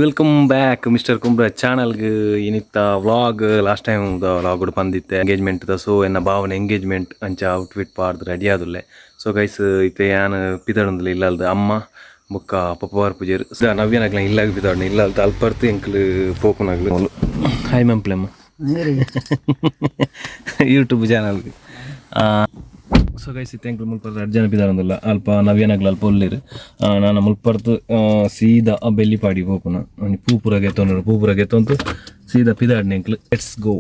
Welcome back mister Kumbra ಚಾನಲ್ಗೆ ಏನಿತ್ತ vlog last time vlog ಬಂದಿತ್ತೆ ಎಂಗೇಜ್ಮೆಂಟ್ ಸೊ ಎನ್ನ ಭಾವನೆ ಎಂಗೇಜ್ಮೆಂಟ್ ಅಂಚ ಔಟ್ಫಿಟ್ ಪಾಡ್ದು ರೆಡಿ ಆದುಲ್ಲೆ ಸೊ ಗೈಸ್ ಇತ್ತೆ ಯಾನ್ ಪಿದಾಡೊಂದಿಲ್ಲ ಇಲ್ಲಲ್ದು ಅಮ್ಮ ಬೊಕ್ಕ ಪಪ್ಪವಾರ್ ಪೂಜೆರ್ ನವ್ಯನಾಗ್ಲ ಇಲ್ಲಾಗ ಪಿದಾಡ್ನ ಇಲ್ಲಲ್ದು ಅಲ್ಪರ್ತು ಎಂಕ್ಲು ಪೋಪುನಾಗ್ಲು ಹಾಯ್ ಮಂಪ್ಲೆಮ್ಮ ಯೂಟ್ಯೂಬ್ ಚಾನಲ್ಗೆ ಸೊ ಗೈಸ್ ಇತ್ತೆ ಎಂಕ್ಲು ಮುಲ್ಪರ್ದು 2 ಜನ ಪಿದಾಡೊಂದಿಲ್ಲ ಅಲ್ಪ ನವ್ಯನಾಗ್ಲ ಅಲ್ಪ ಒಳ್ಳೆರು ನಾನು ಮುಲ್ಪರ್ತು ಸೀದಾ ಬೆಳ್ಳಿಪಾಡಿ ಪೋಪುನ ಪೂಪುರ ಗೆತ್ತೊಂದು ಸೀದಾ ಪಿದಾಡ್ನ ಎಂಕ್ಲು ಲೆಟ್ಸ್ ಗೋ.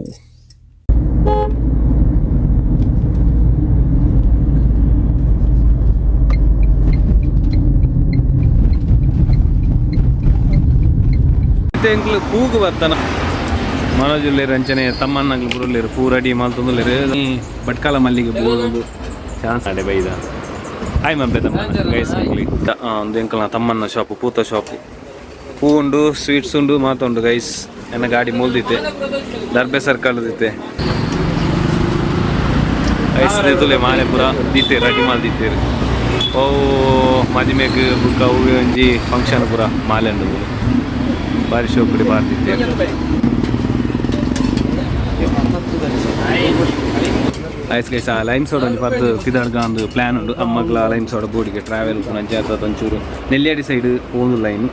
ಎಂಕ್ಲು ಪೂಗು ಬರ್ತಾನ ಮನೋಜುಲ್ಲೇರು ಅಂಚನೆ ತಮ್ಮನ್ನಾಗ್ಲು ಬುರುಲ್ಲೇರು ಪೂ ರೆಡಿ ಮಾಲ್ತೊಂದುಲ್ಲೇರು ಬಟ್ಕಾಲ ಮಲ್ಲಿಗೆ ಬೋದೊಂದು ಚಾನ್ಸ್ ಆಡೆ ಬೈದ ಹಾಯ್ ಮಂಪೆ ತಮ್ಮ ಗೈಸ್ ಒಂದು ಎಂಕಲ್ನ ತಮ್ಮನ್ನ ಶಾಪು ಪೂತ ಶಾಪು ಹೂ ಉಂಡು ಸ್ವೀಟ್ಸ್ ಉಂಡು ಮಾತುಂಡು ಗೈಸ್ ಎನ್ನ ಗಾಡಿ ಮೂಲ್ದಿತ್ತೆ ದರ್ಬೆ ಸರ್ಕಲ್ದಿತ್ತೆ ಗೈಸ್ ತುಲೆ ಮಾಲೆ ಪೂರ ದಿತ್ತೆ ರೆಡಿ ಮಾಲ್ದಿತ್ತೇರು ಓ ಮದಿಮೆಗ್ ಬುಕ್ಕ ಹೂವೆ ಒಂಜಿ ಫಂಕ್ಷನ್ ಪೂರ ಮಾಲೆ ಉಂಡು ಬಾರಿ ಶೋಕುಡಿ ಬಾರ್ದಿತ್ತೇರು ಐಸ್ ಗೈಸ್ ಆ ಲೈಮ್ ಸೋಡ ಒಂದು ಪರ್ದು ಪಿದಾಡ್ಗ ಒಂದು ಪ್ಲ್ಯಾನ್ ಉಂಡು ಅಮ್ಮಗ್ಲ ಲೈಮ್ ಸೋಡ ಬೋಡಿಗೆ ಟ್ರಾವೆಲ್ ಉಪ್ಪುನ ಅಂಚಾರದ ಒಂಚೂರು ನೆಲ್ಯಾಡಿ ಸೈಡ್ ಒಂದು ಲೈನ್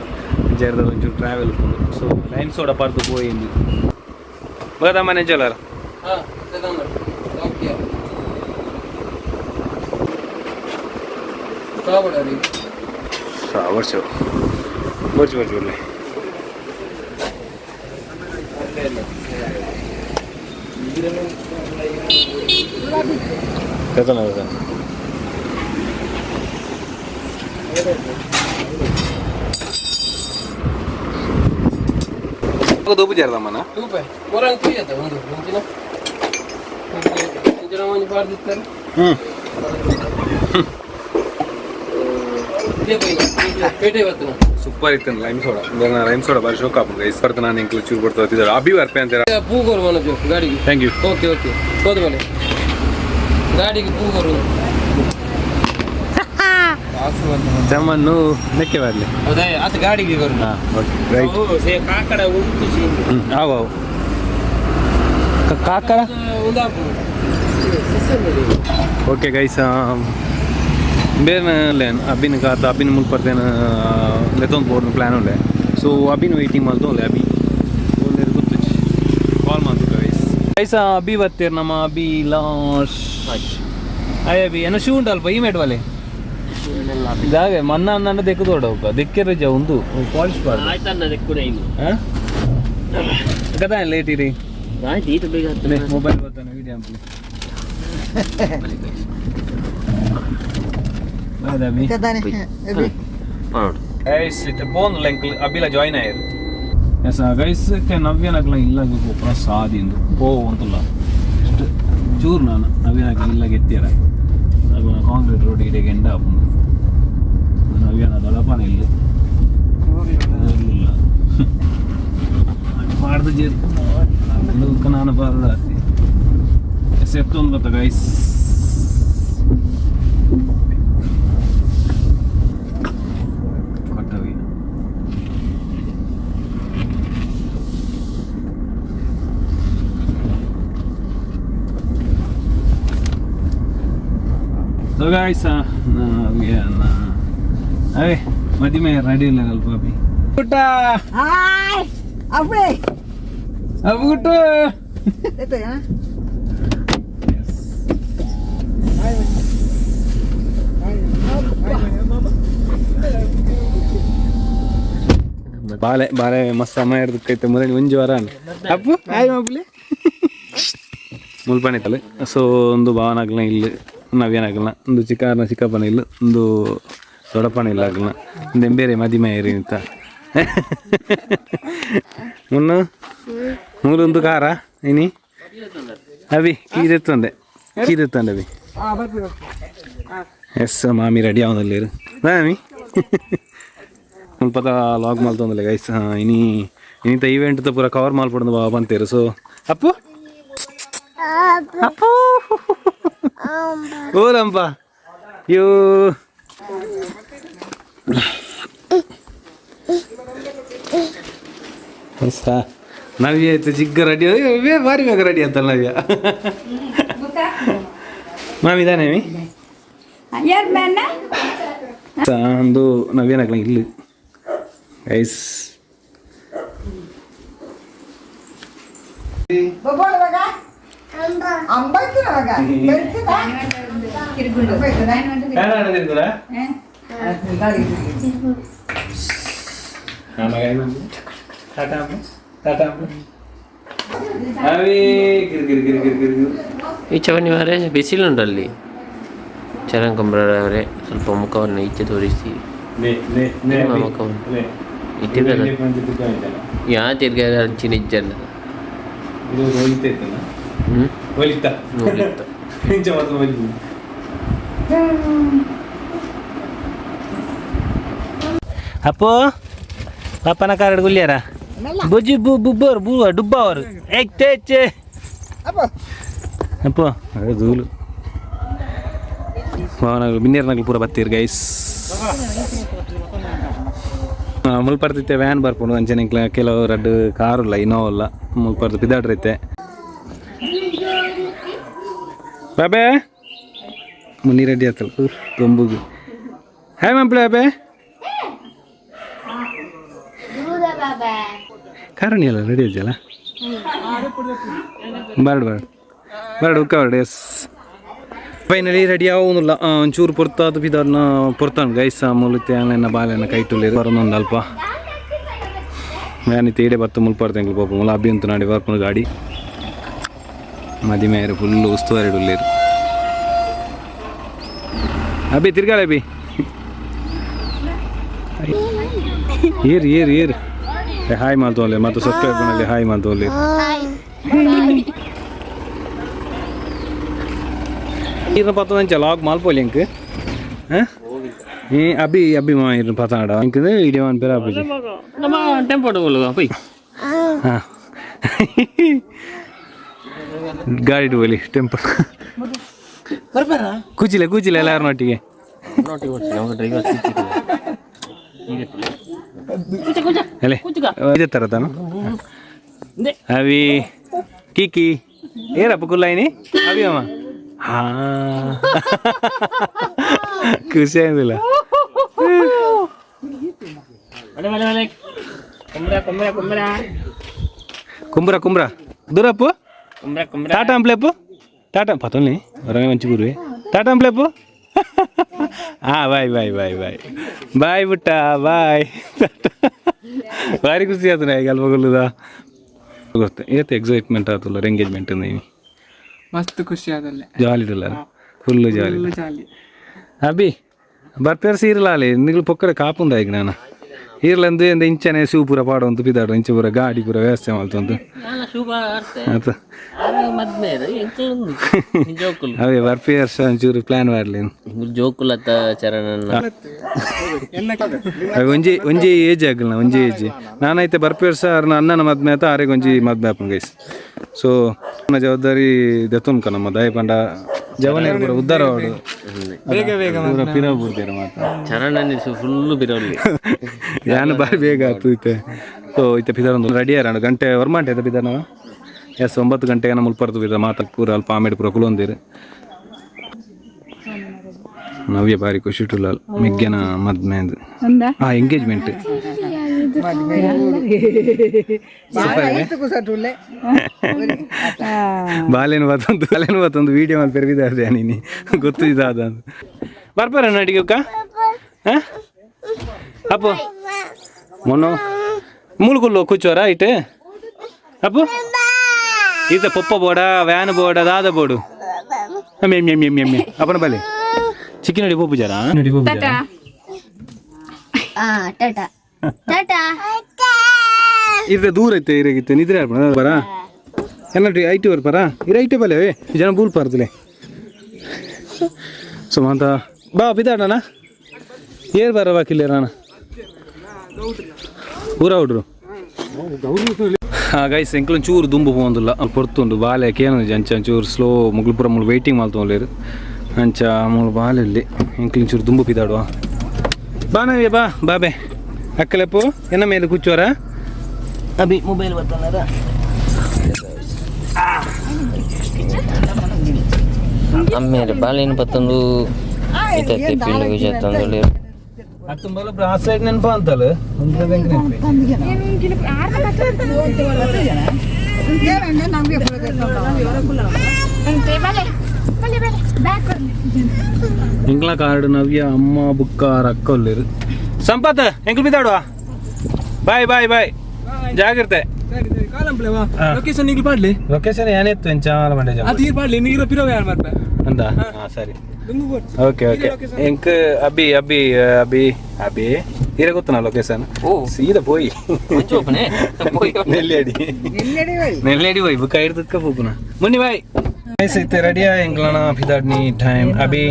ಅಂಚಾರದ ಒಂಚೂರು ಟ್ರಾವೆಲ್ ಉಪ್ಪುಂಡು ಸೊ ಲೈಮ್ ಸೋಡ ಪರ್ದು ಪೋಯಿಂದು ಬದ ಮನೆ ಜಲಾರ ವರ್ಷ ಬರ್ಚು ಬರ್ಲೆ ಕತನ ದೋಪು ಜಾರದಮ್ಮನ ಸೂಪರ್ ಇತ್ತು ಲೈಮ್ ಸೋಡಾ ಲೈಮ್ ಸೋಡಾ ಬಾರಿ ಶೋಕ್ ಆಗ್ಬೋದು ಗೈಸ್ ಬರ್ತ ನಾನು ಎಂಕ್ಲು ಚೂರು ಕೊಡ್ತಾ ಅಭಿ ಬರ್ಪೆ ಅಂತೀರ ಪೂಗೋರು ಮನೋಜು ಗಾಡಿಗೆ ಥ್ಯಾಂಕ್ ಯು ಓಕೆ ಓಕೆ ಹೋದ ಮೇಲೆ ಗಾಡಿಗೆ ಪೂಗೋರು ಜಮ್ಮನ್ನು ನೆಕ್ಕೆ ಬರಲಿ ಹೌದಾ ಆತ ಗಾಡಿಗೆ ಬರು ಹಾಂ ಓಕೆ ರೈಟ್ ಕಾಕಡ ಉಂಟು ಅವು ಕಾಕಡ ಓಕೆ ಗೈಸ್ ಬೇರೆ ಲೇನ್ ಅಭಿನ ಕಾತ ಅಭಿನ ಮುಲ್ಪ ಬರ್ತೇನೆ ಲೆತ್ತೊಂದು ಬೋರ್ಡ್ ಪ್ಲ್ಯಾನ್ ಉಂಡೆ ಸೊ ಅಭಿನ ವೆಯ್ಟಿಂಗ್ ಮಾಡ್ತೋಲೆ ಅಭಿ ಒಳ್ಳೆದು ಗೊತ್ತು ಕಾಲ್ ಮಾಡ್ತು ಗೈಸ್ ಅಭಿ ಬರ್ತೀರಿ ನಮ್ಮ ಅಭಿ ಲಾಶ್ ಅಯ್ಯ ಅಭಿ ಏನೋ ಶೂ ಉಂಟಲ್ಪ ಈ ಮೇಟ್ವಲೆ ಜಾಗೆ ಮನ್ನ ಅನ್ನ ದೆಕ್ಕು ದೊಡ್ಡ ದೆಕ್ಕಿರ ಜ ಒಂದು ಪಾಲಿಶ್ ಮಾಡಿ ಕದ ಲೇಟ್ ಇರಿ ಮೊಬೈಲ್ ಬರ್ತಾನೆ ವಿಡಿಯೋ ಅಂಪ್ಲಿ ಗೈಸ್ ಇತ್ತೆ ಫೋನ್ ಲಿಂಕ್ ಅಭಿಲ ಜಾಯಿನ್ ಆಯ್ರು ಎಸ್ ಗೈಸ್ ಇತ್ತೆ ನವ್ಯನಾಗ್ಲ ಇಲ್ಲಾಗ ಪೂರ ಸಾದಿಂದು ಅಂತಲ್ಲ ಇಷ್ಟು ಚೂರು ನಾನು ನವ್ಯನಾಗ್ಲ ಇಲ್ಲಾಗ ಎತ್ತೀರ ಅದು ಕಾಂಕ್ರೀಟ್ ರೋಡ್ ಇಡೆಗೆ ಎಂಡ ಹಾಕೊಂಡು ನವ್ಯನ ದೊಡಪನ ಇಲ್ಲ ಮಾಡ್ದು ಜೇರು ನಾನು ಬರಲ್ಲ ಎತ್ತೊಂದು ಗೊತ್ತ ಗೈಸ್ So guys, hey, ಮದಿಮೆ ರೆಡಿ ಇಲ್ಲ ಅಲ್ಪ ಅಭಿ ಊಟ ಹಾಯ್ ಅಬ್ಬೆ ಅಬ್ಬುಟ್ಟು ಎತ್ತಯ್ಯ ಬಾಳೆ ಬಾಳೆ ಮಸ್ತ್ ಸಮಯ ಇರ್ದಕ್ಕೈತೆ ಮೊದಲು ಒಂಜು ವಾರ ಅಪ್ಪು ಹಾಯ್ ಮಬ್ಬಲಿ ಮುಲ್ಪಣಿತಲೆ ಸೊ ಒಂದು ಭಾವನಾಗ್ಲ ಇಲ್ಲಿ ನವ್ಯನಾಗಲ್ಲ ಒಂದು ಚಿಕ್ಕಪ್ಪನ ಇಲ್ಲ ಒಂದು ದೊಡ್ಡಪ್ಪನ ಇಲ್ಲ ಆಗಲ್ಲ ಒಂದು ಎಂಬೇರೆ ಮದಿಮೆ ಏರಿ ಅಂತ ಮುನ್ನು ಮೂರೊಂದು ಖಾರ ಇನಿ ಅವಿ ಕೀದೆತ್ತಂದೆ ಅವಿ ಎಸ್ ಮಾಮಿ ರೆಡಿ ಅವನಲ್ಲಿರು ಮಾಮಿ ಸ್ವಲ್ಪ ಲಾಗ್ ಮಾಡ್ತಂದಲ್ಲ ಗೈಸ್ ಇನ್ನಿಂತ ಈವೆಂಟ್ ಪೂರ ಕವರ್ ಮಾಡ್ಬಿಡೋದು ಬಾಬಾ ಬಂತೀರು ಸೊ ಅಪ್ಪು ಅಪ್ಪು ಓರಮ್ಮ ಯೋ ನವ್ಯ ಆಯ್ತು ಚಿಕ್ಕ ರೆಡಿ ಭಾರಿ ಬೇಗ ರೆಡಿ ಅಂತಲ್ಲ ನವ್ಯ ಮಾಮಿದಾನೆ ಒಂದು ನವ್ಯನಾಗ್ಲ ಇಲ್ಲಿ ಗೈಸ್ ಈ ಚವನಿ ಮಾರೆ ಬಿಸಿಲುಂಟಲ್ಲಿ ಚರಂಕಂಬ್ರವರೇ ಸ್ವಲ್ಪ ಮುಖವನ್ನು ಈಚೆ ತೋರಿಸಿ ಮುಖವನ್ನು ಯಾ ತಿರ್ಗಾರ ಹಂಚಿನ ಇಜ್ಜಲ್ಲ ಅಪ್ಪೋ ಪಾಪನ ಕಾರಡ್ ಗುಲ್ಯಾರ ಬುಜ್ಜಿ ಬುಬ್ಬರು ಬೂ ಡುಬ್ಬ ಅವರು ಏಚೆ ಅಪ್ಪೋ ಧೂಲು ಬಿನ್ನೇರ್ನಾಗ್ಲು ಪೂರ ಬತ್ತೀರಿ ಗೈಸ್ ಮುಲ್ಪರ್ತಿತ್ತೆ ವ್ಯಾನ್ ಬರ್ಕೊಂಡು ಅಂಚನೆ ಕೆಲವು ರಡ್ಡು ಕಾರು ಇಲ್ಲ ಇನೋವಲ್ಲ ಮುಲ್ಪರ್ದು ಬಿದ್ದಾಡ್ರೈತೆ ಬಾಬೆ ಮುನಿ ರೆಡಿ ಆತಲ್ಲ ತೊಂಬುದು ಹಾಯ್ ಮಂಪ್ಳೆ ಬಾಬೆ ಕಾರಣಿ ಅಲ್ಲ ರೆಡಿ ಇದೆಯಲ್ಲ ಬರ್ಡು ಉಕ್ಕ ಎಸ್ ಫೈನಲಿ ರೆಡಿ ಆಗೋದಿಲ್ಲ ಒಂಚೂರು ಪೊರ್ತಾದ ಬಿದ್ದವ್ರನ್ನ ಪೊರ್ತಾನು ಗೈಸ್ ಮುಲುತ್ತೆ ಆನ್ಲೈನ್ ಬಾಲೆನ ಕೈಟುಲ್ಲಿ ಬರೋದೊಂದು ಅಲ್ಪ ವ್ಯಾನಿ ತೇಡೆ ಬತ್ತು ಮುಲ್ಪಡ್ತಂಗ್ಲು ಪಾಪ ಮುಲ ಅಬ್ಬಿ ಅಂತ ನಾಡಿ ಬರ್ಕೊಂಡು ಗಾಡಿ ಮದಿ ಮೇರೆ ಫುಲ್ಲು ಉಸ್ತುವಾರಿ ಉಳ್ಳೇರು ಅಬ್ಬಿ ತಿರ್ಗಾಳೆ ಅಬ್ಬಿ ಏರು ಹಾಯ್ ಮಾಡ್ತೋಲೆ ಮತ್ತು ಸಬ್ಸ್ಕ್ರೈಬ್ ಹಾಯ್ ಮಾಡ್ತೋಲೆ ಇರ್ನ ಪತ್ತ ಲಾಗ್ ಮಾಲ್ಪೋಲಿ ಅಂಕ್ ಅಬ್ಬಿ ಅಬ್ಬಿ ಮಾ ಇರ್ನ ಪತ್ತಾಡ ಅಂಕ್ ವಿಡಿಯೋ ಅನ್ ಪೇರ ಅಬ್ಬಿ ಟೆಂಪೋ ಪೈ ಹಾಂ ಗಾಡಿ ಹೋಲಿ ಟೆಂಪೋ ಕೂಚಿಲ್ಲ ಎಲ್ಲಾರು ನೊಟ್ಟಿಗೆ ಅಲ್ಲೇ ಇದೇ ಥರ ತಾನು ಅವಿ ಕಿಕ್ಕಿ ಏರಪ್ಪ ಕುಲ್ಲಾಯಿನಿ ಅವಿ ಅಮ್ಮ ಹಾ ಖುಷಿ ಆಗಿಲ್ಲ ಕುಂಬ್ರ ದೂರಪ್ಪು ಟಾಟಾ ಅಂಪ್ಲೇಪು ಟಾಟಾ ಪತ್ತೊಲ್ಲಿ ಹೊರಗೆ ಮಂಚಿ ಗುರುವೆ ಟಾಟಾ ಅಂಪ್ಲೇಪು ಹಾಂ ಬಾಯ್ ಬಿಟ್ಟ ಬಾಯ್ ಭಾರಿ ಖುಷಿ ಆಯ್ತು ಈಗ ಅಲ್ಲಿ ಹೋಗಲ್ಲದ ಗೊತ್ತೆ ಏತ್ ಎಕ್ಸೈಟ್ಮೆಂಟ್ ಆಯ್ತಲ್ಲ ಎಂಗೇಜ್ಮೆಂಟ್ ನೀವು ಮಸ್ತ್ ಖುಷಿ ಆದಲ್ಲ ಜಾಲಿ ಇರಲ್ಲ ಫುಲ್ಲು ಜಾಲಿ ಅಬ್ಬಿ ಬರ್ಪೇರ್ ಸೀರಲ್ಲ ಅಲ್ಲಿ ನಿಗಳು ಪೊಕ್ಕಡೆ ಕಾಪುಂದ ಈಗ ನಾನು ಇರ್ಲಂದು ಎಂದ ಇಂಚನೆ ಶೂ ಪೂರ ಪಾಡೋಂತು ಬಿದ್ದಾಡು ಇಂಚೆ ಪೂರ ಗಾಡಿ ಪೂರ ವ್ಯವಸ್ಥೆ ಮಾಡ್ತಂತು ಅವೇ ಬರ್ಪೇರ್ ಒಂಚೂರು ಪ್ಲಾನ್ ಮಾಡಲಿ ಜೋಕುಲತ್ತ ಚರಣ ಒಂಜಿ ಏಜ್ ಆಗಲ್ಲ ಒಂಜಿ ಏಜ್ ನಾನೈತೆ ಬರ್ಪೇರ್ ಸರ್ ಅಣ್ಣನ ಮದ್ಮೆ ಆಯ್ತಾ ಆರೆಗೆ ಒಂಜಿ ಮದ್ಮೆ ಆಪನ್ ಗೈಸ್ ಸೊ ನನ್ನ ಜವಾಬ್ದಾರಿ ದೆತ್ತುನ್ಕ ನಮ್ಮ ದಯ ಪಂಡ ಜವನೇರು ಪೂರ ಉದ್ದಾರ ಆಡು ಪೂರ ಪಿರ ಬೂರ್ದೇರ ಮಾತ್ರ ಚರಣ ಫುಲ್ಲು ಬಿರೋಲಿ ಯಾನು ಬಾರಿ ಬೇಗ ಆಯ್ತು ಐತೆ ಸೊ ಐತೆ ಪಿದಾರ ಒಂದು ರೆಡಿ ಆರ ಗಂಟೆ ವರ್ಮಾಂಟೆ ಐತೆ ಪಿದಾರ ನಾವು ಎಸ್ 9 ಗಂಟೆಗೆ ನಮ್ಮ ಮುಲ್ಪರ್ದು ಬಿದ್ದ ಮಾತಾಡಿ ಪೂರ ಅಲ್ಪ ಆಮೇಲೆ ಪೂರ ಕುಲೊಂದಿರು ನವ್ಯ ಬಾರಿ ಖುಷಿ ಟುಲ್ಲ ಮಿಗ್ಗೆನ ಮದ್ಮೆದು ಎಂಗೇಜ್ಮೆಂಟ್ ಬಾಲ್ಯನ ಬತ್ತೊಂದು ವಿಡಿಯೋ ಮಾಡಿ ಪೆರವಿದಾರ್ದೆ ನೀನು ಗೊತ್ತು ಇದಾದ ಬರ್ಪಾರ ನಡಿಗೆ ಹಾಂ ಅಪ್ಪು ಮೊನ್ನು ಮುಳುಗುಲ್ಲು ಕೂಚೋರ ಇಟ್ಟು ಅಪ್ಪು ಈತ ಪೊಪ್ಪ ಬೋಡ ವ್ಯಾನ್ ಬೋಡ ದಾದ ಬೋಡು ಎಮ್ಮೆ ಅಪ್ಪನ ಬಲಿ ಚಿಕ್ಕಿ ನಡಿ ಪೋಪು ಜರ ನಡಿ ಪೋಪು ಜರ ಇದ್ರೆ ದೂರ ಐತೆ ಇರಾಗಿತ್ತೆ ನಿದ್ರೆ ಬರ ಎಲ್ಲ ಐಟಿ ಬರ್ಪಾರ ಐಟೆ ಬಲೆ ಜನ ಬೂಲ್ ಪಾರ್ದಲೆ ಸೊ ಅಂತ ಬಾ ಬಿದ್ದಾಡಣ ಏರ್ ಬರ ಬಾಕಿಲ್ಲ ರಾಣ ಊರ ಹುಡ್ರು ಗೈಸ್ ಎಂಕ್ಲೊಂದು ಚೂರು ದುಂಬು ಹೋಗಂದಿಲ್ಲ ಅಲ್ಲಿ ಪೊರ್ತುಂಡು ಬಾಲೆ ಕೇನು ಅಂಚ ಒಂಚೂರು ಸ್ಲೋ ಮುಗ್ಳು ಪುರ ಮುಳು ವೆಯ್ಟಿಂಗ್ ಮಾಡ್ತೊಂಡ್ಲೇರು ಅಂಚ ಮುಳು ಬಾಲೆಲ್ಲಿ ಎಂಕ್ಲೊಂದು ಚೂರು ದುಂಬು ಬಿದ್ದಾಡುವ ಬಾ ನವ್ಯ ಬಾಬೆ ಅಕ್ಕಲೆಪ್ಪು ಎನ್ನ ಮೇಲೆ ಕೂಚೋರ ಅಭಿ ಮೊಬೈಲ್ ಬರ್ತಾನ ಅಮ್ಮೇರೆ ಬಾಲೇನು ಬತ್ತೊಂದು ಇತತ್ತೆ ಪಿಳ್ಳು ವಿಜಯ ತಂದೊಳ್ಳಿ ಅತ್ತು ಬಲ ಆ ಸೈಡ್ ನೆನಪ ಅಂತಲ್ಲ ಒಂದು ನೆನಪಿ ಎಂಕ್ಲ ಕಾರ್ಡ್ ನವ್ಯ ಅಮ್ಮ ಬುಕ್ಕಾರ ಅಕ್ಕೊಲ್ಲಿರು ಸಂಪತ್ ಎಂಕ್ಲು ಬಿದ್ದಾಡುವ ಬಾಯ್ ಬಾಯ್ ಬಾಯ್ ಜಾಗ್ರತೆ ಲೊಕೇಶನ್ ಈಗ ಮಾಡ್ಲಿ ಲೊಕೇಶನ್ ಏನಿತ್ತು ಎಂಚಾಲ ಮಂಡೆ ಅದು ಈಗ ಮಾಡ್ಲಿ ನೀರ ಪಿರೋಗ ಯಾರು ಮಾಡ್ಬೇ ಅಂದ ಹಾಂ ಸರಿ ಓಕೆ ಓಕೆ ಎಂಕ್ ಅಬ್ಬಿ ಅಬ್ಬಿ ಅಬ್ಬಿ ಅಬ್ಬಿ ಹೀರೆ ಗೊತ್ತನಾ ಲೊಕೇಶನ್ ಓ ಸೀದಾ போய் ಮಂಚೋಪನೆ ನೆಲ್ಲೇಡಿ ನೆಲ್ಲೇಡಿ போய் ಬುಕ್ಕ ಹಿಡ್ದಕ್ಕ ಹೋಗುನ ಮುನ್ನಿ ಬಾಯ್ ಗೈಸ್ ಇತ್ತೆ ರೆಡಿಯಾ ಎಂಕ್ಲನ ಪಿದಾಡ್ನಿ ಟೈಮ್ ಅಬ್ಬಿ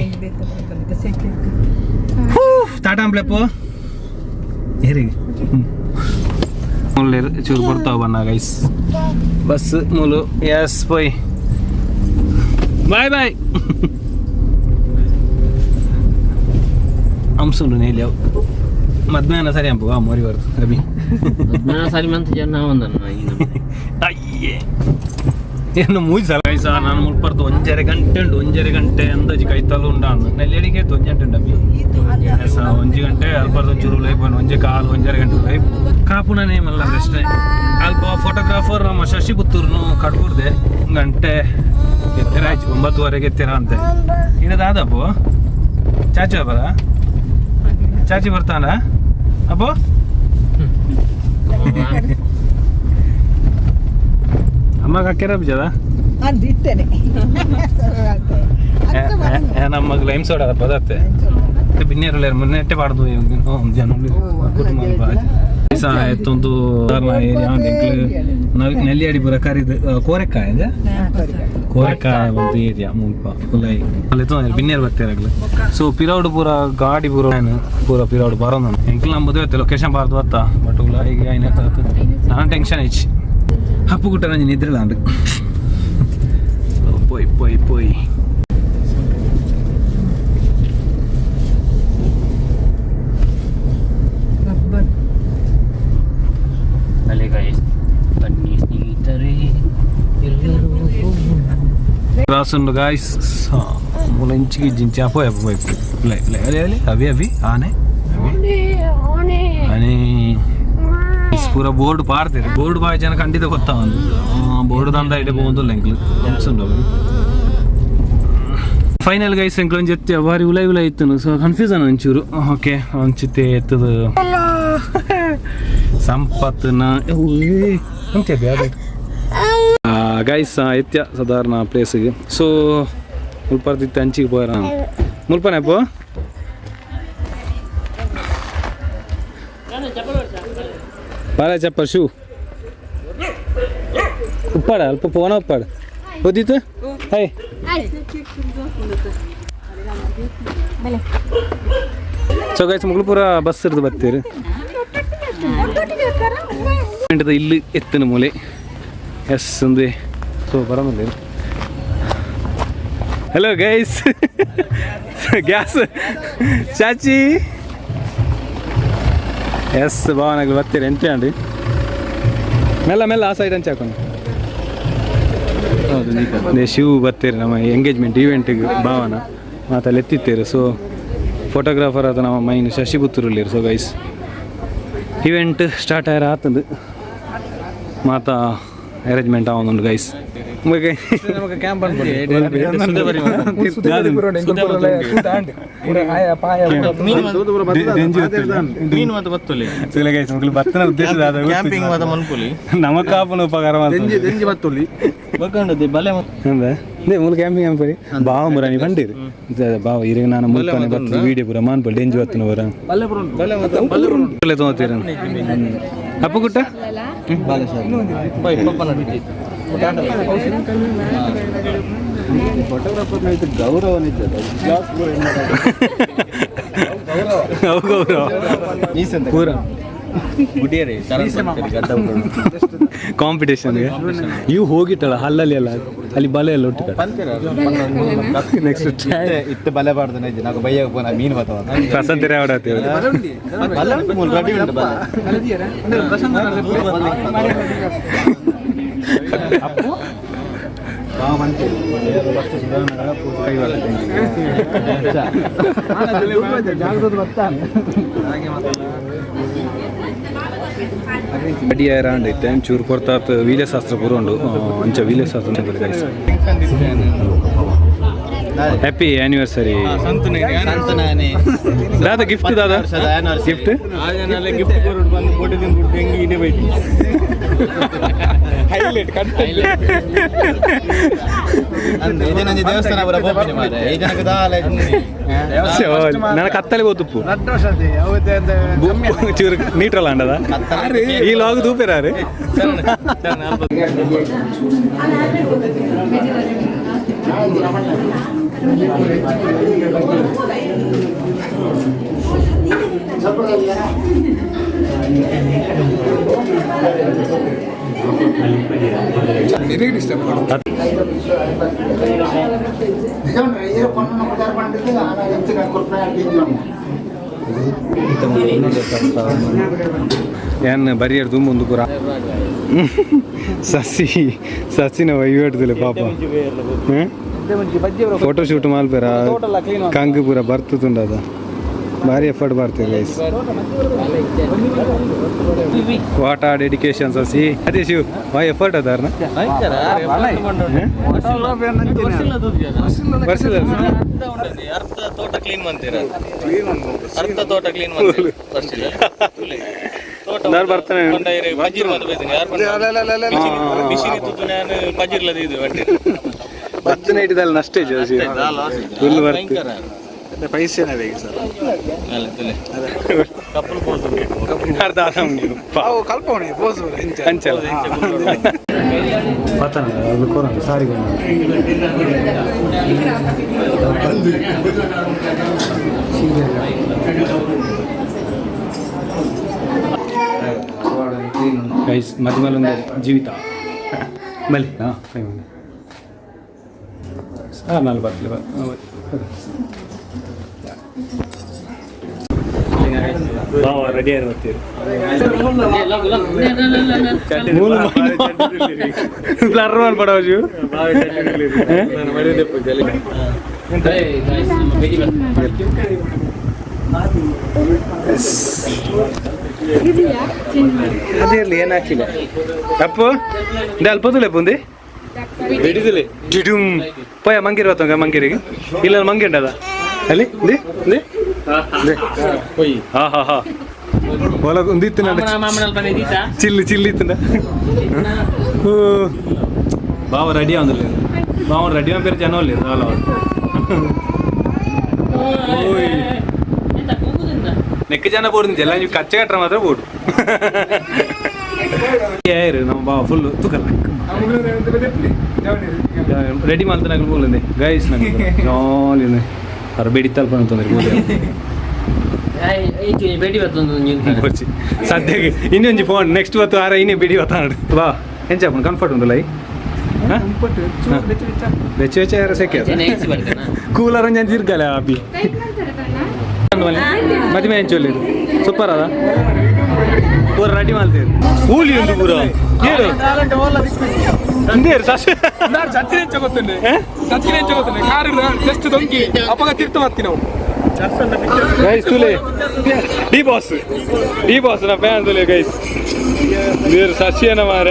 ಟಾಟಾ ಅಂಪ್ಲೆಪೋ ಹೇರಿಗೆ ಮುಲ್ಲೇರು ಚೂರು ಬರ್ತಾವ ಬನ್ನ ಗೈಸ್ ಬಸ್ ಮುಲು ಎಸ್ போய் ಬಾಯ್ ಬಾಯ್ ಅಂಸುಂಡು ನೇಲಿ ಅವು ಮಧ್ಯಾಹ್ನ ಸರಿ ಅಂಪು ಆ ಮೋರಿ ಬರ್ತು ಅಭಿ ಸರಿ ಮಂತ್ ಜನ ಒಂದನ್ನ ಅಯ್ಯೇ ಏನು ಮೂಜ್ ಸಲ ಗೈಸ ನಾನು ಮುಲ್ಪರ್ದು ಒಂಜರೆ ಗಂಟೆ ಅಂದಾಜಿ ಕೈತಲ್ಲು ಉಂಡಾನು ನೆಲ್ಲೆಡಿಗೆ ಒಂಜಂಟೆ ಉಂಡು ಅಭಿ ಒಂಜಿ ಗಂಟೆ ಅಲ್ಪರ್ದು ಒಂಚೂರು ಲೈಫ್ ಒಂಜೆ ಕಾಲು ಒಂಜರೆ ಗಂಟೆ ಲೈಫ್ ಕಾಪುನೇ ಮಲ್ಲ ಅಷ್ಟೇ ಅಲ್ಪ ಫೋಟೋಗ್ರಾಫರ್ ನಮ್ಮ ಶಶಿ ಪುತ್ತೂರ್ನು ಕಡ್ಬುರ್ದೆ ಗಂಟೆ ಎತ್ತರ ಆಯ್ತು 9:30 ಎತ್ತರ ಅಂತೆ ಇನ್ನದಾದಪ್ಪು ಚಾಚು ಬರ ಚಾಚಿ ಬರ್ತಾನ ಅಪ್ಪು ಅಮ್ಮ ಹಾಕ್ಯಾರ ಬಿಜದ ಅದಿಟ್ಟೇನೆ ನಮ್ಮ ಲೈಮ್ ಸೋಡ ಬದತ್ತೆ ಬಿನ್ನೇರಲ್ಲ ಮುನ್ನೆಟ್ಟೆ ಪಾಡ್ದು ಜನ ಕುಟುಂಬ ಎತ್ತೊಂದು ಏರಿಯಾ ನೆಲ್ಲಿಯಾಡಿ ಬರ ಕರಿದು ಕೋರೆಕಾಯ ಕೋರೆಕಾಯ ಒಂದು ಏರಿಯಾ ಮುಲ್ಪ ಫುಲ್ ಅಲ್ಲಿ ಬಿನ್ನೇರು ಬರ್ತಿರಾಗ್ಲಿ ಸೊ ಪಿರೌಡ್ ಪೂರ ಗಾಡಿ ಪೂರ ಪಿರೌಡ್ ಬರೋದು ಎಂಕ್ಲ ನಮ್ಮದು ಇವತ್ತು ಲೊಕೇಶನ್ ಬಾರ್ದು ಅತ್ತ ಬಟ್ ಈಗ ಏನಾಯ್ತು ನಾನು ಟೆನ್ಷನ್ ಐಚಿ ಹಪ್ಪು ಗುಟ್ಟ ನಂಜಿ ನಿದ್ರಿಲ್ಲ ಅಂದು ಪೋಯ್ రాసుండు గాయస్ ములంచికి జించాపో ఎప్పవైపు అవి ఆనే అని ಪೂರ ಬೋರ್ಡ್ ಪಾಡ್ತೀರಿ ಬೋರ್ಡ್ ಬಾಯ್ ಜನ ಖಂಡಿತ ಗೊತ್ತಾವ ಬೋರ್ಡ್ ದಂದ ಇಡೇ പോകുന്നില്ല ಎಂಕ್ಲು ಫೈನಲ್ ಗೈಸ್ ಎಂಕ್ಲು ಒಂಜಿ ಎತ್ತಿ ಬಾರಿ ಉಲ ಇತ್ತು ಸೊ ಕನ್ಫ್ಯೂಸನ್ ಒಂಚೂರು ಓಕೆ ಒಂಚಿತ್ತೆ ಎತ್ತದು ಸಂಪತ್ನ ಗೈಸ್ ಎತ್ಯ ಸಾಧಾರಣ ಪ್ಲೇಸಿಗೆ ಸೊ ಮುಲ್ಪರ್ದಿತ್ತು ಅಂಚಿಗೆ ಪೋರ ಮುಲ್ಪನೆಪ್ಪು ಬಾರ ಚಪ್ಪಲ್ ಶೂ ಉಪ್ಪಾಡ ಅಲ್ಪ ಪೋನ ಉಪ್ಪಾಡ ಓದಿತ್ತು ಹಾಯ್ ಸೊ ಗೈಸ್ ಮುಗ್ಲಪುರ ಬಸ್ ಇರ್ದು ಬರ್ತೀರಿ ಇಲ್ಲಿ ಎತ್ತಿನ ಮೂಲೆ ಎಸ್ ಒಂದೇ ಸೊ ಬರೋದಿಲ್ಲ ಹಲೋ ಗೈಸ್ ಗ್ಯಾಸ್ ಚಾಚಿ ಎಸ್ ಭಾವನಾಗ್ಲಿ ಬರ್ತೀರಿ ಎಂಟ್ರಿ ಅಂಡಿ ಮೆಲ್ಲ ಆ ಸೈಡ್ ಹಂಚಿ ಹಾಕೊಂಡು ಹೌದು ಶಿವ್ ಬರ್ತೀರಿ ನಮ್ಮ ಎಂಗೇಜ್ಮೆಂಟ್ ಈವೆಂಟಿಗೆ ಭಾವನ ಮಾತಲ್ಲಿ ಎತ್ತಿತ್ತೀರಿ ಸೊ ಫೋಟೋಗ್ರಾಫರ್ ಅದು ನಮ್ಮ ಮೈನ್ ಶಶಿ ಪುತ್ತೂರಲ್ಲಿ ಸೊ ಗೈಸ್ ಈವೆಂಟ್ ಸ್ಟಾರ್ಟ್ ಆಯ್ರ ಆತಂದು ಮಾತಾ ಅರೇಂಜ್ಮೆಂಟ್ ಆವೊಂದುಂಡು ಗೈಸ್ ಕ್ಯಾಂಪ್ ನಮಕಾಪನ ಉಪಕಾರ ಮೂಲ ಕ್ಯಾಂಪಿಂಗ್ ಪರಿ ಬಾವ ಮುರಾನಿ ಬಂದಿರಿ ಬಾವ ಈಗ ನಾನು ಮುಲ್ಪನೆ ಬರ್ತೀನಿ ವೀಡಿಯೋ ಪೂರ ಮಾನ್ಪಲ್ ಡೆಂಜಿ ಬರ್ತನ ಬರ ತೊಗೋತೀರ ಅಪ್ಪ ಗುಟ್ಟ ಗೌರವ ಪೂರ ಕಾಂಪಿಟೇಷನ್ಗೆ ಇವು ಹೋಗಿಟ್ಟಲ್ಲ ಅಲ್ಲಲ್ಲಿ ಎಲ್ಲ ಅಲ್ಲಿ ಬಲೆ ಎಲ್ಲ ಒಟ್ಟು ನೆಕ್ಸ್ಟ್ ಇತ್ತು ಬಲೆ ಬಾರ್ದು ನಾವು ಬೈಯಾಗ ಪೋನ ಮೀನು ಬರ್ತಾವ ಪ್ರಸಂತರ ಆಡತ್ತೇವೆ ಅಡಿಯ ರಾಂಡ್ ಐತೆ ಚೂರು ಕೊಡ್ತಾತ್ ವೀಲ್ಯಶಾಸ್ತ್ರ ಪೂರ ಅಂಚ ವೀಲ್ಯಶಾಸ್ತ್ರ ಹ್ಯಾಪಿ ಆ್ಯನಿವರ್ಸರಿ ದಾದ ಗಿಫ್ಟ್ ದಾದ ಗಿಫ್ಟ್ ದೇವಸ್ಥಾನ ನನ್ನ ಕತ್ತಲಿ ಗೊತ್ತುಪ್ಪು ಚೂರು ನೀಟ್ರಲ್ಲ ಅಂಡದ ಈ ಲಾಗ್ ತೂಪೇರಾರೆ ಏನು ಬರಿಯರ್ ತುಂಬ ಒಂದು ಪೂರ ಸಸಿನ ವೈವೇಟ್ದಿಲ್ಲ ಪಾಪ ಫೋಟೋಶೂಟ್ ಮಾಲ್ಪೇರ ಕಂಗ್ ಪೂರ ಬರ್ತುಂಡ ಅದ ಭಾರಿ ಎಫರ್ಟ್ ಬರ್ತೀವಿ ಗೈಸ್ ವಾಟ್ ಆರ್ ಡೆಡಿಕೇಶನ್ ಸಸಿ ಅದೇ ಶಿವ್ ವೈ ಎಫರ್ಟ್ ಅದಾರ ತೋಟ ಕ್ಲೀನ್ ಮಾಡ್ತೀರಾ ತೋಟ ಕ್ಲೀನ್ ಬರ್ತಾನೆ ಬರ್ತನೆ ಇಟ್ಟಿದ್ದಲ್ಲ ಅಷ್ಟೇ ಜೋಸಿ ಫುಲ್ ಬರ್ತೀವಿ ಪೈಸೆನೇ ಬೇಕು ಸರ್ ಅರ್ಧ ಕಲ್ಪನೆ ಅಂಚಲ್ಲ ಸಾರಿ ಗೈಸ್ ಮಧ್ಯ ಮೇಲೆ ಒಂದು ಜೀವಿತ ಬಲಿ ಹಾಂ ನಾನು ಬರ್ತಲಿ ರೆಡಿ ಬರ್ತೀರಿ ಪಡೋಜು ಅದೇ ಇರಲಿ ಏನು ಹಾಕಿಲ್ಲ ಅಪ್ಪು ಇದು ಅಲ್ಪದುಲೆ ಪುಂದಿ ಹಿಡಿದಿಲ್ಲ ಜಿಡುಮ್ ಪೋಯ ಮಂಗಿರಿ ಹೊತ್ತಂಗ ಮಂಗಿರಿಗೆ ಇಲ್ಲ ಮಂಗಿ ಉಂಟದ ಅಲ್ಲಿ ಹಾ ಹಾ ಹಾ ಹೊಲ ಒಂದಿತ್ತು ಚಿಲ್ಲಿ ಇತ್ತು ಬಾವ ರೆಡಿ ಆಂದಿಲ್ಲ ಬಾವ ರೆಡಿ ಆನ್ ಬೇರೆ ಜನ ಇಲ್ಲ ನೆಕ್ಕ ಜನ ಬೋರ್ದು ಎಲ್ಲ ನೀವು ಕಚ್ಚೆ ಕಟ್ರ ಮಾತ್ರ ಬೋರ್ಡು ಯಾರು ನಮ್ಮ ಬಾವ ಫುಲ್ ತುಕಲ್ಲ ರೆಡಿ ಮಾಡ್ತಾನೆ ಬೋಲಿಂದೆ ಗೈಸ್ ನಂಗೆ ಜಾಲಿ ಅವ್ರು ಬೇಡಿ ತಲ್ಪನ ತೊಂದರೆ ಸದ್ಯಕ್ಕೆ ಇನ್ನೊಂದು ಫೋನ್ ನೆಕ್ಸ್ಟ್ ಹೊತ್ತು ಆರ ಇನ್ನೇ ಬಿಡಿ ಹೊತ್ತ ನೋಡಿ ಬಾ ಎಂಚಪ್ಪ ಕಂಫರ್ಟ್ ಉಂಟಲ್ಲ ಬೆಚ್ಚ ಯಾರು ಸೆಕೆ ಕೂಲರ್ ಒಂದು ಇರ್ಗಲ್ಲ ಅಬ್ಬಿ ಮದುವೆ ಹೆಂಚೋಲಿ ಸೂಪರ್ ಅದ ಪೂರ ರೆಡಿ ಮಾಡ್ತೀವಿ ಕೂಲಿ ಒಂದು ಪೂರ ಡಿ ಬಾಸ್ ನಾ ಫ್ಯಾನ್ ತುಲೆ ಗೈಸ್ ನೀರು ಸಸ್ಯನ ಮಾರ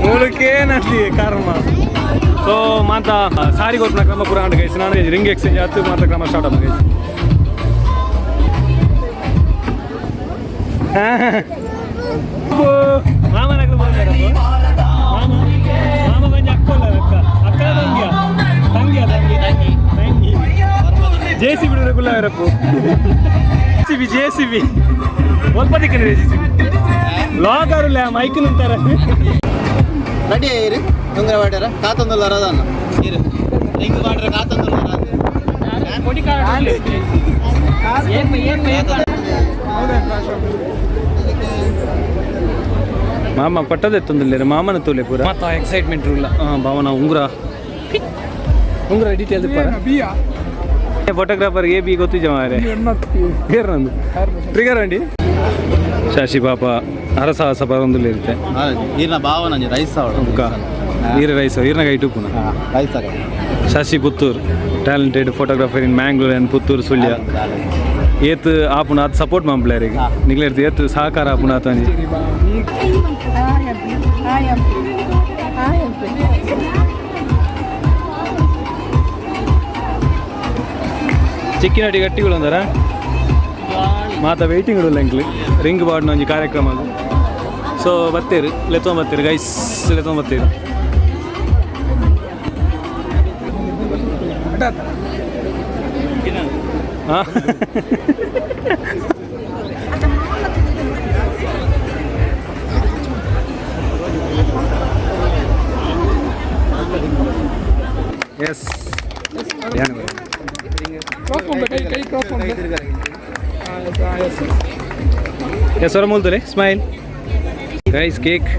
ಮೂಲಕೇನಲ್ಲಿ ಕರ್ಮ ಸೊ ಮಾತಾ ಸಾರಿ ಕೊಟ್ಟ ಕ್ರಮ ಪೂರ ಆಂಡ್ ಗೈಸ್ ನಾನು ರಿಂಗ್ ಎಕ್ಸ್ಚೇಂಜ್ ಆಯ್ತು ಮಾತ್ರ ಕ್ರಮ ಸ್ಟಾರ್ಟ್ ಆಗ ಗೈಸ್ ಮಾಮನ ಮಾಮ ಬಂದು ಅಕ್ಕೋಲ್ಲ ಅಕ್ಕ ತಂಗಿಯ ತಂಗಿ ಜೇಸಿ ಬಿಡು ಗುಲ್ಲವರಪ್ಪು ಜೇಸಿಬಿ ಸ್ವಲ್ಪ ದಿಕ್ಕನೆ ಲಾಗರು ಮೈಕ್ ನಿಂತಾರ ರೆಡಿ ಇರಿ ತೊಂದರೆ ಮಾಡ್ಯಾರ ಕಾತೊಂದಲ್ಲ ರದಾನ ಇರು ರಿಂಗ್ ಮಾಡ್ರೆ ಕಾತೊಂದಲ್ಲ ಮಾಮ ಪಟ್ಟದೆತ್ತೊಂದಿಲ್ಲ ಮಾಮನ ತೋಲೆ ಪೂರ ಮತ್ತು ಎಕ್ಸೈಟ್ಮೆಂಟ್ ಇಲ್ಲ ಭಾವನ ಉಂಗುರ ಡೀಟೇಲ್ ಫೋಟೋಗ್ರಾಫರ್ ಎ ಬಿ ಗೊತ್ತಿದ್ದ ಮಾರೆ ನಂದು ಟ್ರಿಗರ್ ಅಂಡಿ ಶಾಶಿ ಪಾಪ ಅರಸಾಹಸ ಬರೊಂದುಲ್ಲ ಇರುತ್ತೆ ಈರ್ನ ಭಾವನ ರೈಸ್ ಈರ ರೈಸ್ ಈರ್ನ ಕೈ ಟುಪ್ಪುನ rice Shashi Puttur talented photographer in Mangalore and Puttur Sullia ಏತ್ ಆಪುನ ಅದು ಸಪೋರ್ಟ್ ಮಾಡ್ಪ್ಲೇರಿಗೆ ನಿಗ್ಲೇರ್ದು ಏತ್ ಸಹಕಾರ ಆಪುನ ಆತಂಜಿ ಚಿಕ್ಕಿನಟಿ ಗಟ್ಟಿಗಳು ಅಂದಾರ ಮಾತ ವೆಯ್ಟಿಂಗ್ ಇಡಲ್ಲ ಎಂಕ್ಲು ರಿಂಗ್ ಬಾಡ್ನ ಒಂಜಿ ಕಾರ್ಯಕ್ರಮ ಅದು ಸೊ ಬತ್ತೇರು ಲೆತ್ತೊಂಬತ್ತೇರು ಗೈಸ್ ಲೆತ್ತೊಂಬತ್ತೇರು ಹಾಂ ಎಸ್ ಎಸ್ ಹೊರ ಮೂಲ್ತಾರೆ ಸ್ಮೈಲ್ ಗೈಸ್ ಕೇಕ್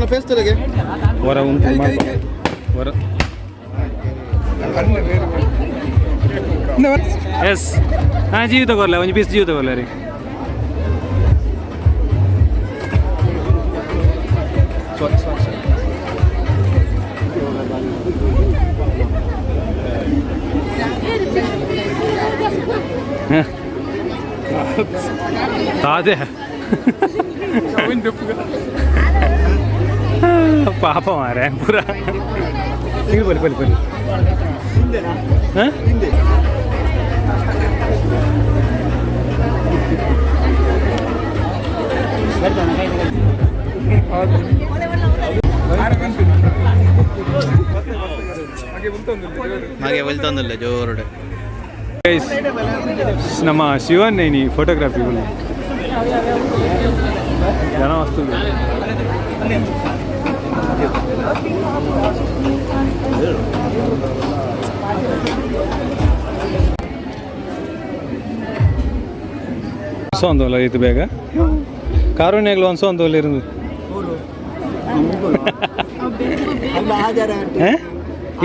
ಫೆಸ್ಟಿವಲ್ಗೆ ಹೊರ ಉಂಟು ಹೊರ ಎಸ್ ಹಾಂ ಜೀವ ತಗೋಲ್ಲ ಒಂದು ಪೀಸ್ ಜೀವ ತಗೋಲ್ಲ ರೀ ಅದೇ ಪಾಪ ಮಾರೆ ಪೂರ ಈಗ ಬಲಿ ಬಲಿ ಬಲಿ ಹಾಂ ಹಾಗೆ ಒಲ್ತೊಂದಿಲ್ಲ ಜೋರುಡೆ ನಮ್ಮ ಶಿವನ್ ನೇನಿ ಫೋಟೋಗ್ರಾಫಿ ಜನ ವಸ್ತು ಒಂದಲ್ಲ ಇದು ಬೇಗ ಕಾರುಣ್ಯಗಳು ಒಂದೊಲ್ಲ ಇருந்து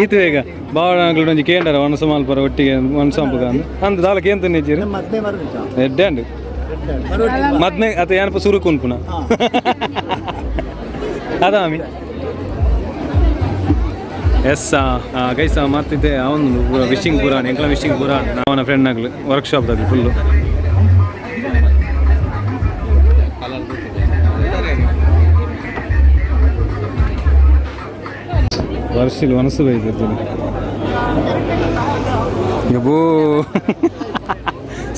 ಈತು ಬೇಗ ಬಾವಳಗಳು ಒಂಜಿ ಕೇಂಡರ ಒಣಸ ಮಾಲ್ಪರ ಒಟ್ಟಿಗೆ ಒಣಸಂಪುಗ ಅಂದ ದಾಲಕ್ಕೆ ಏನು ತಿನ್ನಿದ್ದೀರಿ ಎಡ್ಡೆ ಅಂಡು ಮದ್ನೆ ಅತ ಏನಪ್ಪ ಸುರುಕು ಪುನಃ ಅದಾಮಿ ಎಸ್ ಗೈಸ ಮಾಡ್ತಿದ್ದೆ ಅವನು ಪೂರ ವಿಶಿಂಗ್ ಪುರಾಣ ಎಂಕ್ಲ ವಿಶಿಂಗ್ ಪುರಾಣ ಅವನ ಫ್ರೆಂಡ್ ಆಗ್ಲಿ ವರ್ಕ್ಶಾಪ್ದಾಗಲಿ ಫುಲ್ಲು ವರ್ಷಿಲ್ ಮನಸ್ಸು ಬೈದಿರ್ತೀನಿ ಯಬೋ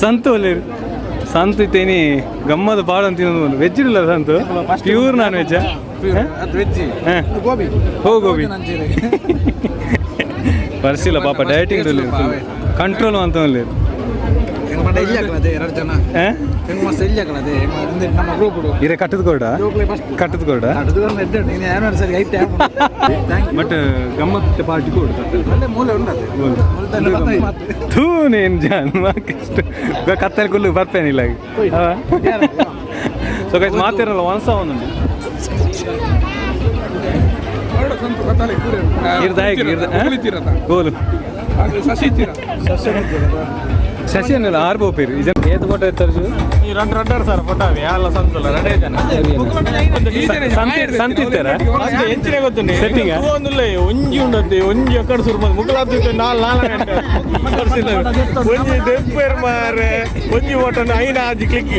ಸಂತು ಒಳ್ಳೆ ಸಂತು ಇತ್ತೇನಿ ಗಮ್ಮದ ಪಾಡು ಅಂತ ತಿನ್ನೋದು ವೆಜ್ ಇಲ್ಲ ಸಂತು ಪ್ಯೂರ್ ನಾನ್ ವೆಜ್ ಹೋ ಗೋಬಿ ಬರ್ಸಿಲ್ಲ ಪಾಪ ಡಯಟಿಂಗ್ ಕಂಟ್ರೋಲ್ ಅಂತ ಇರೇ ಕಟ್ಟದ ಕೋಡ ಬಟ್ ಗಮ್ಮತ್ ಪಾರ್ಟಿ ಥೂ ನೇನು ಜನ್ಮಕ್ಕಿಷ್ಟು ಕತ್ತಲೆ ಕುಲ್ಲು ಬರ್ಪೇನಿಲ್ಲ ಸೊ ಗೈಸ್ ಮಾತಿರಲ್ಲ ಒಂದ್ಸ ಒಂದೊಂದು ಗೋಲು ಶಶಿ ಅನ್ನಲ್ಲ ಆರು ಬೋಪೇರು ಇದನ್ನು ಏತು ಫೋಟೋ ಎತ್ತಾರೆ ಈ ರೆಡ್ ಸರ್ ಫೋಟೋ ಎಲ್ಲ ಸಂತಲ್ಲ ರೆಡೇ ಜನ ಸಂತಿತ್ತಾರ ಹೆಚ್ಚಿನ ಗೊತ್ತು ಸೆಟ್ಟಿಂಗ್ ಒಂದಿಲ್ಲ ಒಂಜಿ ಉಂಡತ್ತೆ ಒಂಜಿ ಅಕ್ಕಡ ಸುರ್ಮ ಮುಕ್ಕಳಾಗ್ತಿತ್ತು ನಾಲ್ಕು ಗಂಟೆ ಒಂಜಿ ದೆಪ್ಪೇರ್ ಮಾರೆ ಒಂಜಿ ಓಟನ ಐನ ಆಜಿ ಕ್ಲಿಕ್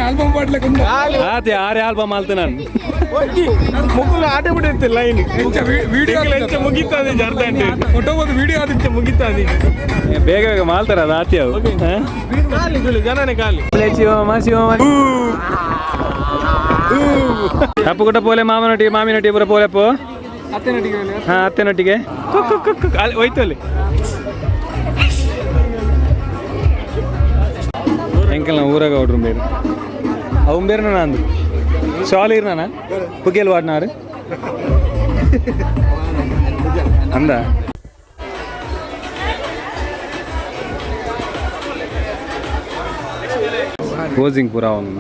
ಆಲ್ಬಮ್ ಮಾಡ್ಲಿಕ್ಕೆ ಅದೇ ಆರೇ ಆಲ್ಬಮ್ ಆಲ್ತು ನಾನು ಒಂಜಿ ಮುಕ್ಕಲು ಆಟ ಬಿಡುತ್ತೆ ಲೈನ್ ವಿಡಿಯೋ ಮುಗಿತಾದೆ ಅರ್ಧ ಗಂಟೆ ಫೋಟೋ ಒಂದು ವಿಡಿಯೋ ಆದಿತ್ತು ಮುಗಿತಾದೆ ಬೇಗ ಬೇಗ ಮಾಲ್ತಾರ ಅದು ಆತಿ ಅವು ಜನನೇ ಖಾಲಿ ಅಪ್ಪು ಕೂಡ ಪೋಲೆ ಮಾಮನೊಟ್ಟಿಗೆ ಮಾಮಿನೊಟ್ಟಿಗೆ ಪೂರ ಪೋಲೆಪ್ಪು ಹಾಂ ಅತ್ತೆನೊಟ್ಟಿಗೆ ಅಲ್ಲಿ ಹೋಯ್ತು ಅಲ್ಲಿ ಎಂಕಲ್ ನಾವು ಊರಾಗ ಹೊಡ್ರು ಬೇರೆ ಅವನ್ ಬೇರೆ ನಂದು ಶಾಲ್ ಇರ್ನಾನ ಪುಗೆಲ್ ವಾಡ್ನಾರು ಅಂದ ಕ್ಲೋಸಿಂಗ್ ಪೂರ ಅವನು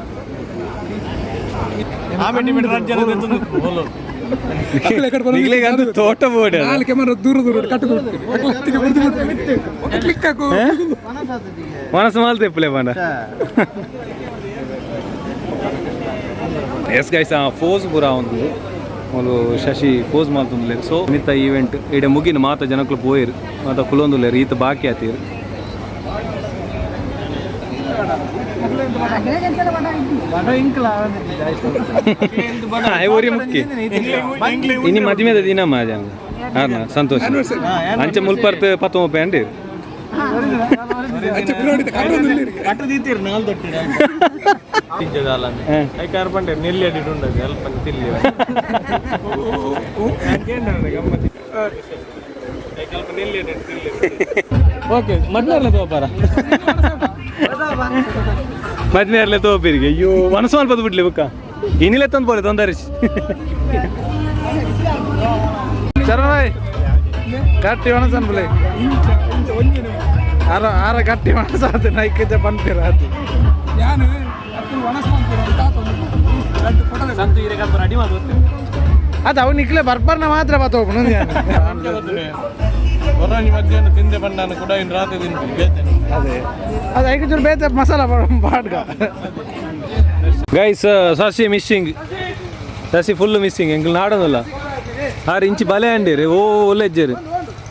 ಈಗಲೇಗಂತೂ ತೋಟ ಬೋರ್ಡ್ ಮನಸ್ಸು ಮಾಲ್ತೆ ಪುಲೆ ಬಾಂಡ ಎಸ್ ಗೈಸ್ ಫೋಸ್ ಪೂರ ಒಂದು వాళ్ళు ಶಶಿ ಫೋಸ್ ಮಾಲ್ತುಂಡ್ಲೇರು ಸೊ ಮಿತ್ತ ಈವೆಂಟ್ ಇಡೆ ಮುಗಿನ ಮಾತ ಜನಕ್ಕಳು ಪೋಯಿರು ಮಾತ ಕುಲೊಂದುಲ್ಲೇರು ಈತ ಬಾಕಿ ಆತೀರು ಊರಿ ಮುಕ್ಕಿ ಇನ್ನು ಮದುವೆ ದಿನ ಮಾಜ ಹಾರ್ನ ಸಂತೋಷ ಅಂಚೆ ಮುಲ್ಪರ್ತ್ 19 ಅಂಡಿ ಓಕೆ ಮದ್ಮೇಲೆ ತೋಪಾರ ಮದ್ಮೇಲೆ ತೋಪಿರಿಗೆ ಅಯ್ಯೋ ಮನಸ್ಸು ಅಲ್ಪ ಬಿಡ್ಲಿ ಬುಕ್ಕ ಇನ್ನಿಲ್ಲ ತಂದು ಬೋಲೆ ತೊಂದರಿಸಿ ಚರಣಾಯ್ ಗಟ್ಟಿ ಮನಸ್ಸು ಅನ್ಬಲೆ ಆರ ಗಟ್ಟಿ ಮನಸ್ಸು ಅದು ನೈಕಿದ್ದೆ ಬಂತೀರ ಅದು ಅದು ಅವ್ ನಿಕ್ಲೆ ಬರ್ಬರ್ನ ಮಾತ್ರ ಬತ್ತೋಪು ಮಧ್ಯಾಹ್ನ ತಿಂದೆ ಬಂದಾನ ಕೂಡ ಇನ್ನು ರಾತ್ರಿ ತಿಂತೀನಿ ಅದೇ ಅದು ಐದು ಚೂರು ಬೇತೆ ಮಸಾಲ ಪಾಡ್ಗ ಗೈಸ್ ಸಸಿ ಮಿಸ್ಸಿಂಗ್ ಸಸಿ ಫುಲ್ ಮಿಸ್ಸಿಂಗ್ ಎಂಗ್ಳು ನಾಡೋದಲ್ಲ 6 ಇಂಚ್ ಬಲೆ ಅಂಡಿರಿ ಓ ಒಳ್ಳೆಜ್ಜರಿ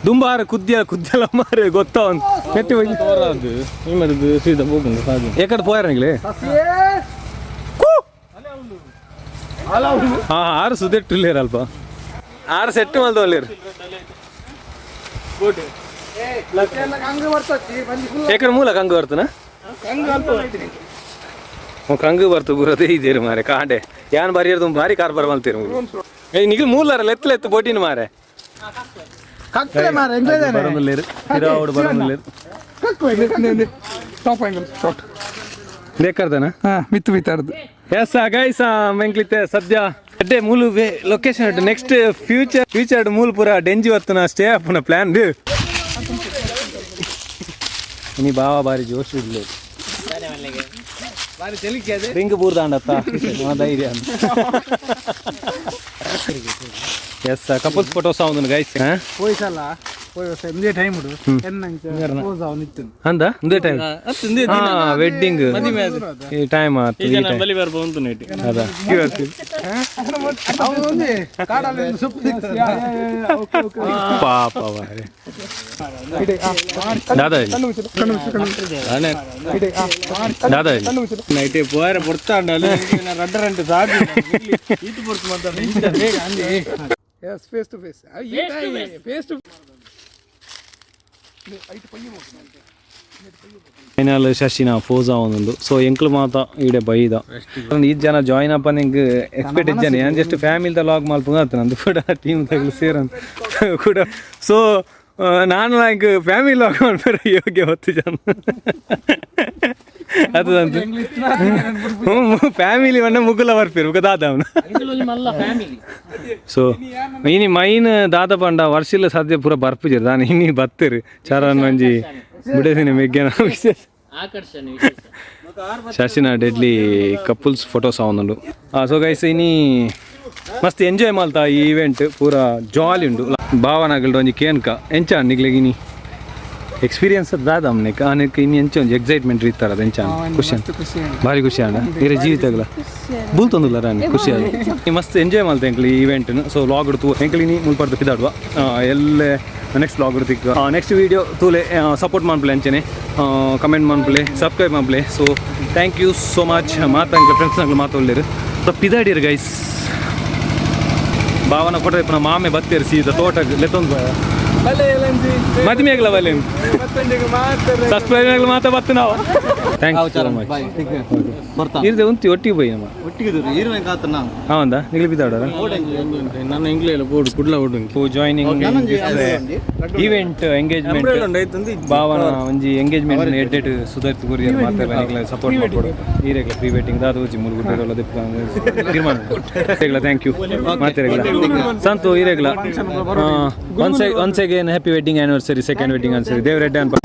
ದುಂಬಾರ ಕುದ್ಯಲ್ಲ ಮಾರಿ ಗೊತ್ತಾ ಒಂದು ನೆಟ್ಟಿ ಹೋಗಿ ತೋರದು ನಿಮ್ಮದು ಸೀದಾ ಹೋಗುಂಡು ಹಾಗೆ ಏಕಡೆ ಪೋಯಾರ ನಿಗ್ಲೆ ಹಾಂ 6 ಸುದೆಟ್ಟಿಲ್ಲೇರು ಅಲ್ಪ 6 ಸೆಟ್ ಮಲ್ದೊಳ್ಳೇರು ಏಕಡೆ ಮೂಲ ಕಂಗು ಬರ್ತನ ಕಂಗು ಬರ್ತು ಗುರದೇ ಇದೇರು ಮಾರೆ ಕಾಂಡೆ ಯಾನ್ ಬರಿಯರ್ದು ಭಾರಿ ಕಾರ್ ಬರ್ಮಲ್ತೀರಿ ಏ ನಿಗಲ್ ಮೂಲಾರಲ್ಲ ಎತ್ತಲೆತ್ತು ಬೋಟಿನ ಮಾರೆ ಬರೋದಿಲ್ಲೇರು ಇರಾವಡು ಬರೋದಿಲ್ಲೇರು ಬೇಕಾರ್ದನ ಮಿತ್ತು ಬಿತ್ತಾರ್ದು ಎಸ್ ಗೈಸ್ ಮೆಂಕ್ಲಿತ್ತೆ ಸದ್ಯ ಅಡ್ಡೆ ಮೂಲು ಲೊಕೇಶನ್ ಅಡ್ಡೆ ನೆಕ್ಸ್ಟ್ ಫ್ಯೂಚರ್ ಮೂಲ ಪೂರ ಡೆಂಜಿ ಹೊತ್ತನ ಸ್ಟೇ ಅಪ್ಪನ ಪ್ಲಾನ್ ಇನಿ ಬಾವ ಬಾರಿ ಜೋಶ್ ಇಡ್ಲಿ ರಿಂಗ್ ಬೂರ್ದಾಂಡತ್ತ ಧೈರ್ಯ ಎಸ್ ಕಪಲ್ಸ್ ಫೋಟೋಸ್ ಅವನು ಗೈಸ್ ಹೋಯ್ಸಲ್ಲ ಒಂದೇ ಟೈಮ್ ಅಂದ ಒಂದೇ ಟೈಮ್ ವೆಡ್ಡಿಂಗ್ ಈ ಟೈಮ್ ಆಯ್ತು ಅದ ಪಾಪ ದಾದಾ ದಾದಾ ನೈಟ್ ಪೋರ ಬರ್ತಾಂಡ ರಡ್ಡರಂಟು ಸಾಕು ಇದು ಬರ್ತು ಮಾತಾಡ face to face face to final ಶಶಿನ ಫೋಸ್ ಅವನೊಂದು ಸೊ ಎಂಕ್ಲು ಮಾತ ಈಡೆ ಬೈದ ಈ ಜನ ಜಾಯಿನ್ ಅಪ್ಪ ನಿಂಗೆ ಎಕ್ಸ್ಪೆಕ್ಟ್ ಇದ್ದಾನೆ ನಾನು ಜಸ್ಟ್ ಫ್ಯಾಮಿಲಿದ ಲಾಗ್ ಮಾಡ್ಕೊಂಡು ನಂದು ಕೂಡ ಟೀಮ್ ತಗಲು ಸೇರಂತ ಕೂಡ ಸೊ ನಾನು ಲೈಕ್ ಫ್ಯಾಮಿಲಿ ಲಾಗ್ ಮಾಡ್ಬೇಡ ಯೋಗ್ಯ ಹೊತ್ತು ಜನ ಅದಂತ ಫ್ಯಾಮಿಲಿ ಮಣ್ಣ ಮುಗ್ಗುಲ ಬರ್ಪೇರು ದಾದ ಅವನು ಸೊ ಇನಿ ಮೈನ್ ದಾದ ಪಂಡ ವರ್ಷಿಲ್ಲ ಸಾಧ್ಯ ಪೂರ ಬರ್ಪಿಜರು ನಾನು ಇನ್ನಿ ಬತ್ತೇರು ಚಾರನ್ ಮಂಜಿ ಬಿಡದಿನ ಮೆಗ್ಗೆನ ವಿಶೇಷ ಶಶಿನ ಡೆಡ್ಲಿ ಕಪಲ್ಸ್ ಫೋಟೋಸ್ ಅವನುಂಡು ಸೊ ಗೈಸ್ ಇನಿ ಮಸ್ತ್ ಎಂಜಾಯ್ ಮಾಡ್ತಾ ಈ ಈವೆಂಟ್ ಪೂರ ಜಾಲಿ ಉಂಡು ಭಾವನಗಲ್ಡು ಒಂಜಿ ಕೇನ್ಕ ಎಂಚ ನಿಗ್ಲೆಗ್ ಇನಿ ಎಕ್ಸ್ಪೀರಿಯನ್ಸ್ ದಾದ ಅಮ್ಮನೆಕ್ ಆನೆಕ್ ಇನ್ನು ಎಂಚ ಒಂಜಿ ಎಕ್ಸೈಟ್ಮೆಂಟ್ ಇರ್ತಾರ ಅದು ಎಂಚ ಖುಷಿ ಭಾರಿ ಖುಷಿ ಆಂಡ ಬೇರೆ ಜೀವಿತಗಳ ಬೂಲ್ತೊಂದಿಲ್ಲ ರಾಣಿ ಖುಷಿ ಆದ ಮಸ್ತ್ ಎಂಜಾಯ್ ಮಾಡ್ತೆ ಎಂಕ್ಲಿ ಈ ಈವೆಂಟ್ನು ಸೊ ಲಾಗ್ ಇಡ್ತು ಎಂಕ್ಲಿನಿ ಮುಲ್ಪಡ್ದು ಪಿದಾಡುವ ಎಲ್ಲೇ ನೆಕ್ಸ್ಟ್ ಲಾಗ್ ಇಡ್ತಿಕ್ಕ ನೆಕ್ಸ್ಟ್ ವೀಡಿಯೋ ತೂಲೆ ಸಪೋರ್ಟ್ ಮಾಡ್ಪ್ಲೆ ಅಂಚೆನೆ ಕಮೆಂಟ್ ಮಾಡ್ಪ್ಲೆ ಸಬ್ಸ್ಕ್ರೈಬ್ ಮಾಡ್ಪ್ಲೆ so thank you so much ಮಾತಾಂಕ ಫ್ರೆಂಡ್ಸ್ ನಂಗೆ ಮಾತಾಡಲಿರು ಸೊ ಪಿದಾಡಿರು ಗೈಸ್ ಭಾವನ ಕೊಟ್ಟ ಇಪ್ಪ ಮಾಮೆ ಬತ್ತೇರು ಸೀದಾ ತೋಟಕ್ಕೆ ಲೆತ್ತೊಂದು ಮದುವೆಗ್ಲ ಬಲೆ ಸಬ್ಸ್ಕ್ರೈಬ್ ಮಾತಾ ಬತ್ತು ನಾವು ಥ್ಯಾಂಕ್ಸ್ ಸೋ ಮಚ್ ಬರ್ತಾನೆ ಇರ್ದೆ ಉಂತಿ ಒಟ್ಟಿಗೆ ಬೈ ನಮ್ಮ ಒಟ್ಟಿಗೆ ಈರಿನ ಕಾತನ ಹೌದಾ ನಿಗಲಿ ಬಿದ್ದಾಡ ನನ್ನ ಇಂಗ್ಲೆಲ್ಲ ಬೋರ್ಡ್ ಕುಡ್ಲ ಓಡುಂಗಿ ಫೋ ಜಾಯ್ನಿಂಗ್ ಈವೆಂಟ್ ಎಂಗೇಜ್ಮೆಂಟ್ ಭಾವನ ಒಂಜಿ ಎಂಗೇಜ್ಮೆಂಟ್ ಎಡ್ಡೆಟ್ ಸುಧಾರಿತ ಗುರಿಯರ್ ಮಾತಾಡ ನಿಗಲ ಸಪೋರ್ಟ್ ಮಾಡ್ಕೊಡು ಈರೆಗ್ಲ ಪ್ರೀ ವೆಡ್ಡಿಂಗ್ ದಾದ ಹೋಚಿ ಮೂರು ಗುಡ್ಡೆಲ್ಲ ತೀರ್ಮಾನ ಈರೆಗ್ಲ ಥ್ಯಾಂಕ್ ಯು ಮಾತಾಡಿಗ್ಲ ಸಂತು ಈರೆಗ್ಲ once again happy wedding anniversary second wedding anniversary ದೇವರೆಡ್ಡೆ ಅನ್ಪ